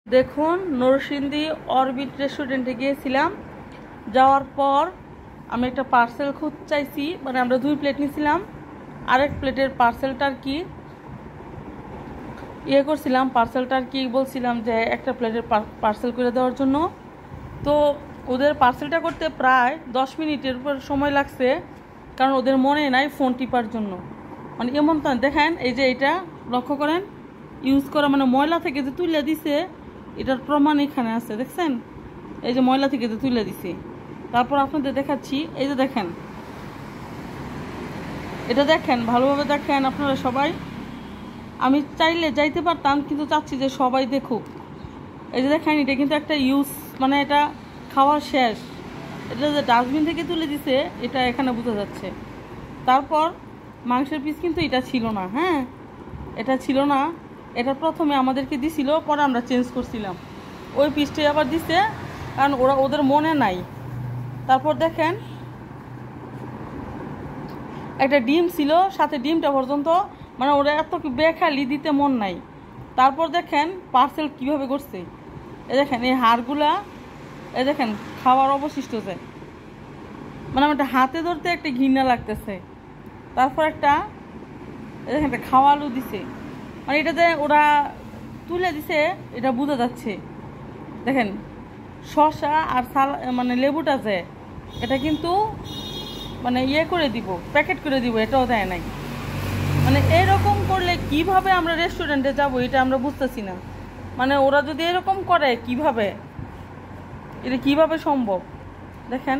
দেখুন নরসিংদী অরবিট রেস্টুরেন্টে গিয়েছিলাম। যাওয়ার পর আমি একটা পার্সেল খুঁজে চাইছি, মানে আমরা 2 প্লেট নিয়েছিলাম। আরেক প্লেটের পার্সেলটার কি করছিলাম, পার্সেলটার কি বলছিলাম যে একটা প্লেটের পার্সেল করে দেওয়ার জন্য। তো ওদের পার্সেলটা করতে প্রায় 10 মিনিটের উপর সময় লাগছে, কারণ ওদের মনে নাই ফোন টিপার জন্য। মানে এমন তো দেখেন, এই যে এটা লক্ষ্য করেন, ইউজ করা মানে ময়লা থেকে যে তুলে দিছে এটার প্রমাণ এখানে আছে, দেখছেন? এই যে ময়লা থেকে যে তুলে দিছে। তারপর আপনাদের দেখাচ্ছি, এই যে দেখেন, এটা দেখেন, ভালোভাবে দেখেন আপনারা সবাই। আমি চাইলে যাইতে পারতাম, কিন্তু চাচ্ছি যে সবাই দেখুক। এই যে দেখেন, এটা কিন্তু একটা ইউজ, মানে এটা খাওয়া শেষ। এটা যে ডাস্টবিন থেকে তুলে দিছে এটা এখানে বোঝা যাচ্ছে। তারপর মাংসের পিস কিন্তু এটা ছিল না, হ্যাঁ এটা ছিল না। এটা প্রথমে আমাদেরকে দিছিল, পরে আমরা চেঞ্জ করছিলাম। ওই পিসটাই আবার দিছে, কারণ ওদের মনে নাই। তারপর দেখেন, একটা ডিম ছিল সাথে, ডিমটা পর্যন্ত মানে ওরা এত বেখালি দিতে মন নাই। তারপর দেখেন পার্সেল কিভাবে করছে, এই দেখেন এই হাড়গুলা, এই দেখেন খাওয়ার অবশিষ্ট যে, মানে আমার হাতে ধরতে একটা ঘৃণা লাগতেছে। তারপর একটা এই দেখেন একটা খাওয়া আলু দিছে, মানে এটা যে ওরা তুলে দিছে এটা বোঝা যাচ্ছে। দেখেন শসা আর মানে লেবুটা যে এটা কিন্তু মানে করে দিব, প্যাকেট করে দিব, এটাও দেয় নাই। মানে এরকম করলে কিভাবে আমরা রেস্টুরেন্টে যাব এটা আমরা বুঝতেছি না। মানে ওরা যদি এরকম করে কিভাবে, এটা কিভাবে সম্ভব? দেখেন,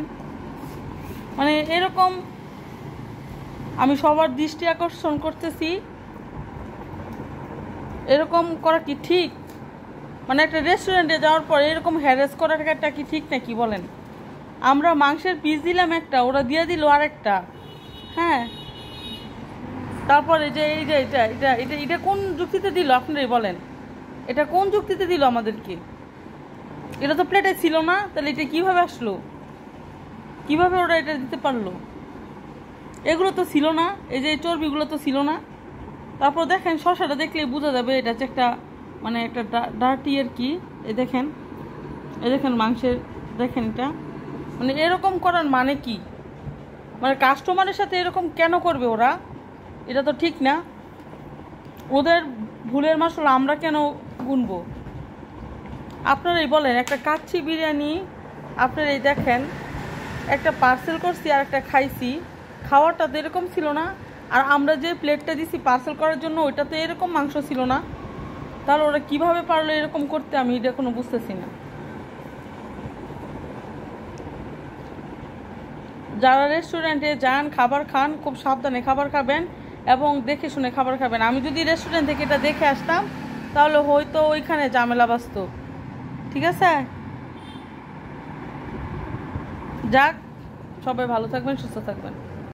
মানে এরকম আমি সবার দৃষ্টি আকর্ষণ করতেছি, এরকম করা কি ঠিক? মানে একটা রেস্টুরেন্টে যাওয়ার পর এরকম হ্যারাস করাটা কি ঠিক নাকি বলেন? আমরা মাংসের পিস দিলাম একটা, ওরা দিয়ে দিল আরেকটা, হ্যাঁ। তারপরে যে এই যে এটা এটা এটা এটা কোন যুক্তিতে দিল আপনারাই বলেন? এটা কোন যুক্তিতে দিল আমাদেরকে? এটা তো প্লেটে ছিল না, তাহলে এটা কিভাবে আসলো? কিভাবে ওরা এটা দিতে পারলো? এগুলো তো ছিল না, এই যে চর্বিগুলো তো ছিল না। তারপর দেখেন শসাটা দেখলেই বোঝা যাবে এটা হচ্ছে একটা, মানে একটা ডার্টি আর কি। এই দেখেন মাংসের, দেখেন এটা, মানে এরকম করার মানে কি? মানে কাস্টমারের সাথে এরকম কেন করবে ওরা? এটা তো ঠিক না। ওদের ভুলের মাসুল আমরা কেন গুনবো? আপনারাই বলেন। একটা কাচ্চি বিরিয়ানি আপনারাই দেখেন, একটা পার্সেল করছি আর একটা খাইছি, খাওয়াটা তো এরকম ছিল না। আর আমরা যে প্লেটটা দিছি পার্সেল করার জন্য ওইটাতে এরকম মাংস ছিল না। তাহলে ওরা কিভাবে পারলো এরকম করতে, আমি এটা এখনো বুঝতেছি না। যারা রেস্টুরেন্টে যান, খাবার খান, খুব সাবধানে খাবার খাবেন এবং দেখে শুনে খাবার খাবেন। আমি যদি রেস্টুরেন্ট থেকে এটা দেখে আসতাম তাহলে হয়তো ওইখানে ঝামেলা বাঁচত। ঠিক আছে, যাক, সবাই ভালো থাকবেন, সুস্থ থাকবেন।